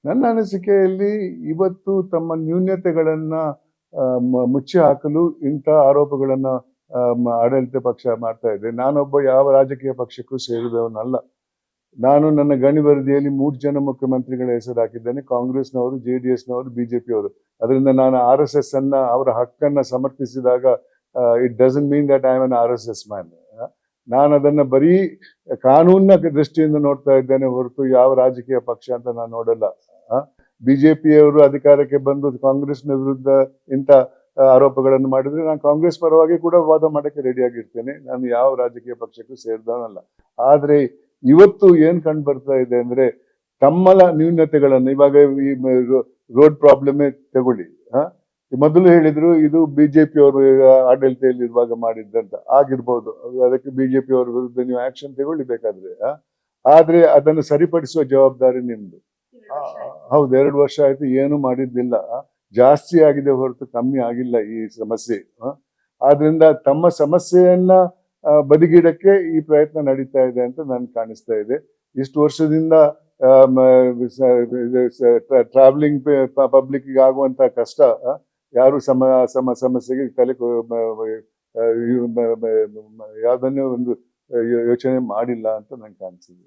ನನ್ನ ಅನಿಸಿಕೆಯಲ್ಲಿ ಇವತ್ತು ತಮ್ಮ ನ್ಯೂನತೆಗಳನ್ನ ಮುಚ್ಚಿ ಹಾಕಲು ಇಂಥ ಆರೋಪಗಳನ್ನ ಆಡಳಿತ ಪಕ್ಷ ಮಾಡ್ತಾ ಇದೆ. ನಾನೊಬ್ಬ ಯಾವ ರಾಜಕೀಯ ಪಕ್ಷಕ್ಕೂ ಸೇರಿದವನಲ್ಲ. ನಾನು ನನ್ನ ಗಣಿ ವರದಿಯಲ್ಲಿ 3 ಜನ ಮುಖ್ಯಮಂತ್ರಿಗಳ ಹೆಸರು ಹಾಕಿದ್ದೇನೆ. ಕಾಂಗ್ರೆಸ್ನವರು, JDSನವರು, BJPಯವರು. ಅದರಿಂದ ನಾನು RSS ಅನ್ನ ಅವರ ಹಕ್ಕನ್ನ ಸಮರ್ಥಿಸಿದಾಗ it doesn't mean that I am an RSS man. ನಾನು ಅದನ್ನ ಬರೀ ಕಾನೂನಿನ ದೃಷ್ಟಿಯಿಂದ ನೋಡ್ತಾ ಇದ್ದೇನೆ ಹೊರತು ಯಾವ ರಾಜಕೀಯ ಪಕ್ಷ ಅಂತ ನಾನು ನೋಡಲ್ಲ. BJPಯವರು ಅಧಿಕಾರಕ್ಕೆ ಬಂದು ಕಾಂಗ್ರೆಸ್ನ ವಿರುದ್ಧ ಇಂಥ ಆರೋಪಗಳನ್ನು ಮಾಡಿದ್ರೆ ನಾನು ಕಾಂಗ್ರೆಸ್ ಪರವಾಗಿ ಕೂಡ ವಾದ ಮಾಡಕ್ಕೆ ರೆಡಿ ಆಗಿರ್ತೇನೆ. ನಾನು ಯಾವ ರಾಜಕೀಯ ಪಕ್ಷಕ್ಕೂ ಸೇರಿದವನಲ್ಲ. ಆದ್ರೆ ಇವತ್ತು ಏನ್ ಕಂಡು ಬರ್ತಾ ಇದೆ ಅಂದ್ರೆ ತಮ್ಮಲ ನ್ಯೂನತೆಗಳನ್ನು ಇವಾಗ ಈ ರೋಡ್ ಪ್ರಾಬ್ಲಮೇ ತಗೊಳ್ಳಿ. ಮೊದಲು ಹೇಳಿದ್ರು ಇದು BJPಯವರು ಆಡಳಿತದಲ್ಲಿರುವಾಗ ಮಾಡಿದ್ದಂತ ಆಗಿರ್ಬೋದು. ಅದಕ್ಕೆ BJPಯವರ ವಿರುದ್ಧ ನೀವು ಆಕ್ಷನ್ ತಗೊಳ್ಳಿಬೇಕಾದ್ರೆ ಆದ್ರೆ ಅದನ್ನು ಸರಿಪಡಿಸುವ ಜವಾಬ್ದಾರಿ ನಿಮ್ದು. ಹೌದು, 2 ವರ್ಷ ಆಯ್ತು, ಏನು ಮಾಡಿದ್ದಿಲ್ಲ. ಜಾಸ್ತಿ ಆಗಿದೆ ಹೊರತು ಕಮ್ಮಿ ಆಗಿಲ್ಲ ಈ ಸಮಸ್ಯೆ. ಆದ್ರಿಂದ ತಮ್ಮ ಸಮಸ್ಯೆಯನ್ನ ಬದಿಗಿಡಕ್ಕೆ ಈ ಪ್ರಯತ್ನ ನಡೀತಾ ಇದೆ ಅಂತ ನನ್ಗೆ ಕಾಣಿಸ್ತಾ ಇದೆ. ಇಷ್ಟು ವರ್ಷದಿಂದ ಟ್ರಾವೆಲಿಂಗ್ ಪಬ್ಲಿಕ್ ಆಗುವಂತ ಕಷ್ಟ ಯಾರು ಸಮಸ್ಯೆಗೆ ತಲೆ ಯಾವ್ದನ್ನೇ ಒಂದು ಯೋಚನೆ ಮಾಡಿಲ್ಲ ಅಂತ ನಂಗೆ ಕಾಣಿಸಿದೆ.